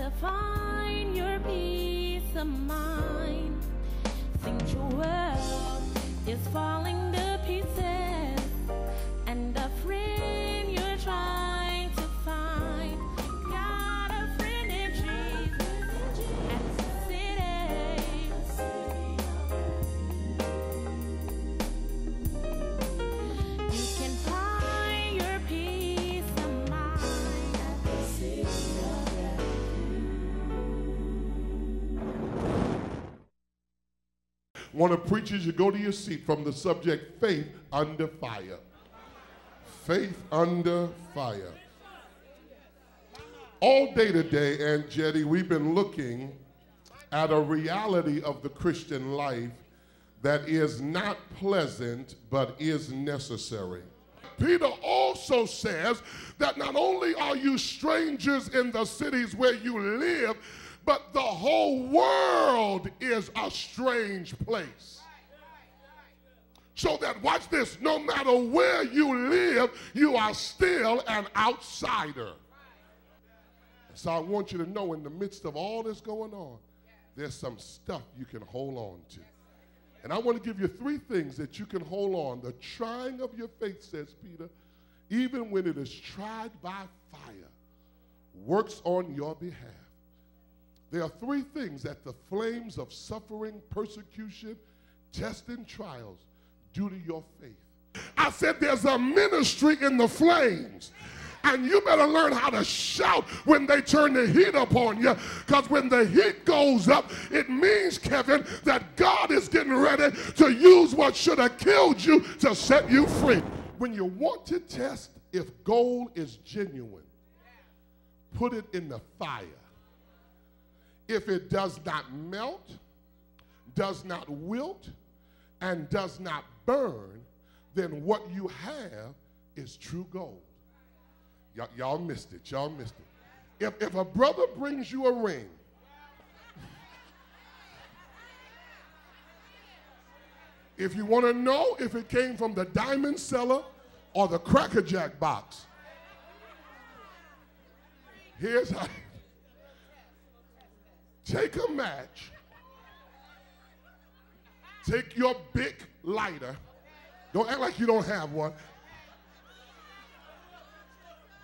to find your peace of mind. Think your world is falling to pieces, and a friend you're trying to find. Got a friend in Jesus and the city. You can find your peace of mind at the city of Want to preach as you go to your seat from the subject, faith under fire. Faith under fire. All day today, Aunt Jetty, we've been looking at a reality of the Christian life that is not pleasant, but is necessary. Peter also says that not only are you strangers in the cities where you live, but the whole world is a strange place. So that, watch this, no matter where you live, you are still an outsider. So I want you to know, in the midst of all this going on, there's some stuff you can hold on to. And I want to give you 3 things that you can hold on. The trying of your faith, says Peter, even when it is tried by fire, works on your behalf. There are 3 things that the flames of suffering, persecution, test, and trials do to your faith. I said there's a ministry in the flames. And you better learn how to shout when they turn the heat up on you. Because when the heat goes up, it means, Kevin, that God is getting ready to use what should have killed you to set you free. When you want to test if gold is genuine, put it in the fire. If it does not melt, does not wilt, and does not burn, then what you have is true gold. Y'all missed it. Y'all missed it. If a brother brings you a ring, if you want to know if it came from the diamond cellar or the Cracker Jack box, here's how. Take a match, take your big lighter, don't act like you don't have one.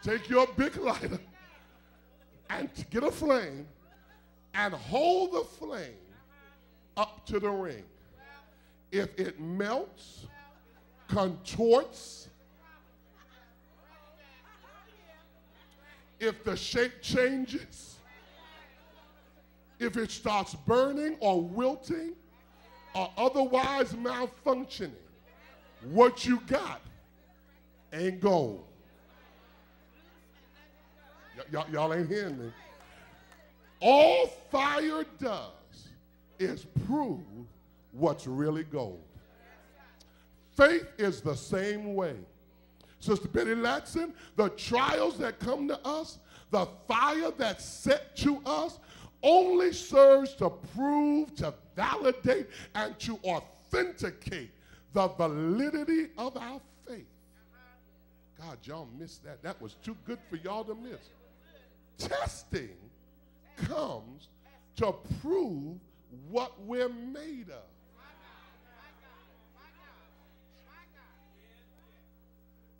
Take your big lighter and get a flame and hold the flame up to the ring. If it melts, contorts, if the shape changes, if it starts burning or wilting or otherwise malfunctioning, what you got ain't gold. Y'all ain't hearing me. All fire does is prove what's really gold. Faith is the same way. Sister Betty Latson, the trials that come to us, the fire that's set to us, only serves to prove, to validate, and to authenticate the validity of our faith. God, y'all missed that. That was too good for y'all to miss. Testing comes to prove what we're made of.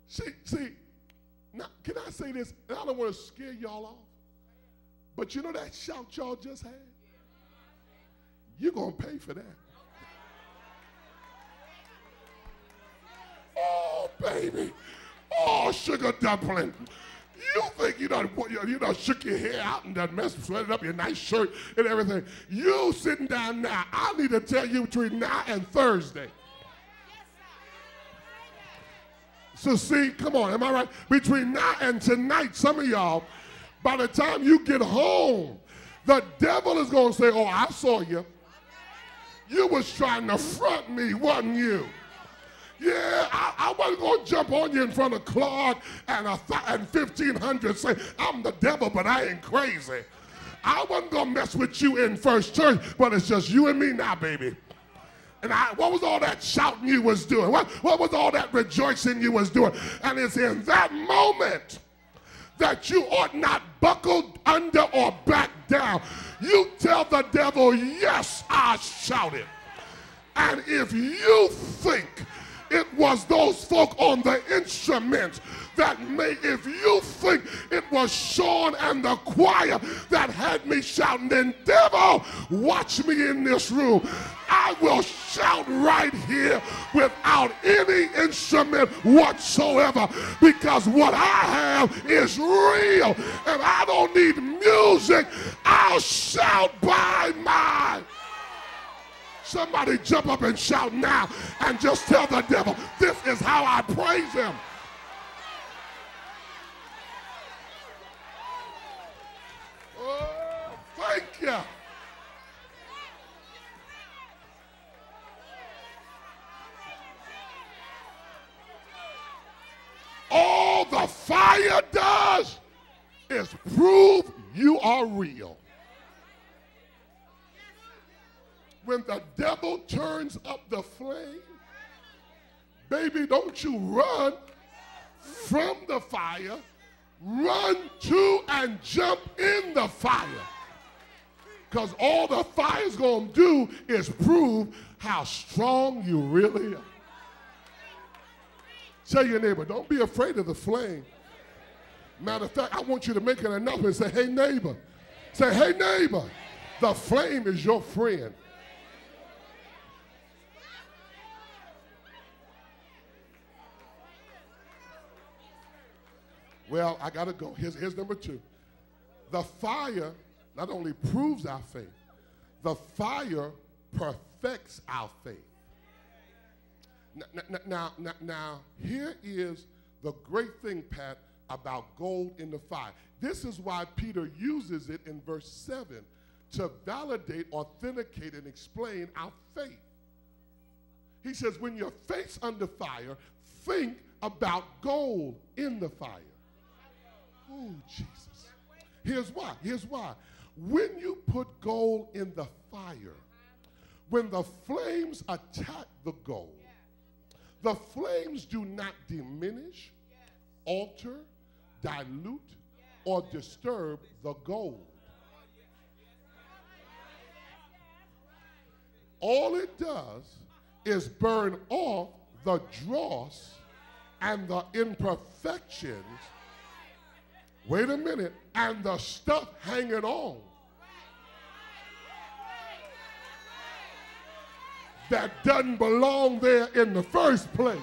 See, now, can I say this? And I don't want to scare y'all off, but you know that shout y'all just had? You're going to pay for that. Oh, baby. Oh, sugar dumpling. You think you done shook your hair out and done sweated up your nice shirt and everything. You sitting down now. I need to tell you between now and Thursday. So see, come on, am I right? Between now and tonight, some of y'all, by the time you get home, the devil is going to say, oh, I saw you. You was trying to front me, wasn't you? Yeah, I wasn't going to jump on you in front of Clarke and 1,500 say, I'm the devil, but I ain't crazy. I wasn't going to mess with you in First Church, but it's just you and me now, baby. And what was all that shouting you was doing? What was all that rejoicing you was doing? And it's in that moment that you ought not buckle under or back down. You tell the devil, yes, I shouted. And if you think it was those folk on the instruments that made, if you think it was Sean and the choir that had me shouting, then devil, watch me in this room. I will shout right here without any instrument whatsoever, because what I have is real and I don't need music. I'll shout by mine. Somebody jump up and shout now and just tell the devil, this is how I praise him. Oh, thank you. All the fire does is prove you are real. When the devil turns up the flame, baby, don't you run from the fire. Run to and jump in the fire. Because all the fire's going to do is prove how strong you really are. Tell your neighbor, don't be afraid of the flame. Matter of fact, I want you to make an announcement and say, hey, neighbor. Say, hey, neighbor, the flame is your friend. Well, I got to go. Here's number two. The fire not only proves our faith, the fire perfects our faith. Now, here is the great thing, Pat, about gold in the fire. This is why Peter uses it in verse 7 to validate, authenticate, and explain our faith. He says, when your faith's under fire, think about gold in the fire. Oh, Jesus. Here's why. Here's why. When you put gold in the fire, when the flames attack the gold, the flames do not diminish, alter, dilute, or disturb the gold. All it does is burn off the dross and the imperfections. Wait a minute, and the stuff hanging on that doesn't belong there in the first place.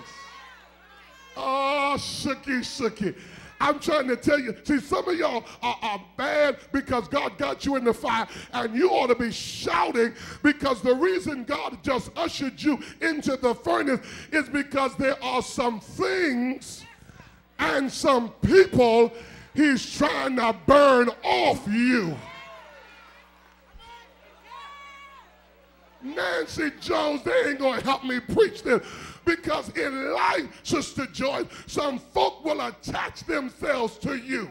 Oh, sookie. I'm trying to tell you, see, some of y'all are bad because God got you in the fire, and you ought to be shouting, because the reason God just ushered you into the furnace is because there are some things and some people He's trying to burn off you. Nancy Jones, they ain't going to help me preach this, because in life, Sister Joyce, some folk will attach themselves to you.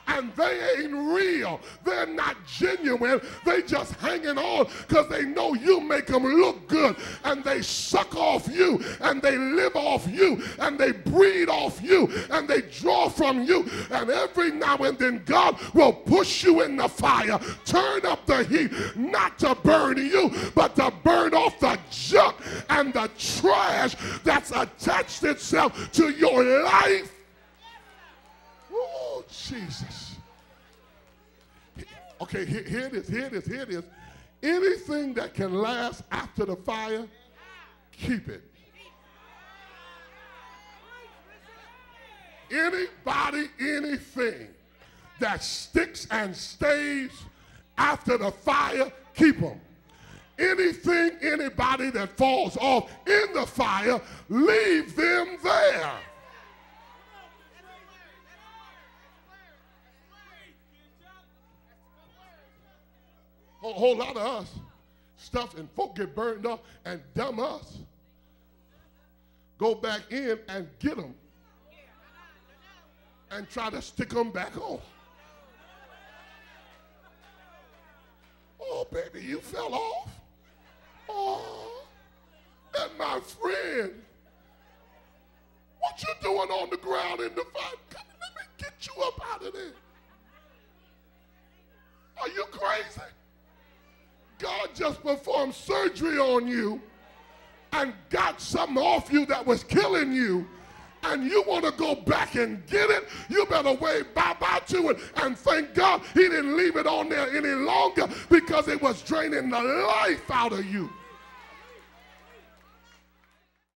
And they ain't real. They're not genuine. They just hanging on because they know you make them look good. And they suck off you. And they live off you. And they breed off you. And they draw from you. And every now and then God will push you in the fire. Turn up the heat. Not to burn you, but to burn off the junk and the trash that's attached itself to your life. Oh, Jesus. Okay, here it is. Anything that can last after the fire, keep it. Anybody, anything that sticks and stays after the fire, keep them. Anything, anybody that falls off in the fire, leave them there. A whole lot of us stuff, and folk get burned up, and dumb us go back in and get them and try to stick them back on. Oh, baby, you fell off. Oh, and my friend, what you doing on the ground in the fire? Come, let me get you up out of there. Are you crazy? God just performed surgery on you and got something off you that was killing you, and you want to go back and get it? You better wave bye-bye to it and thank God he didn't leave it on there any longer, because it was draining the life out of you.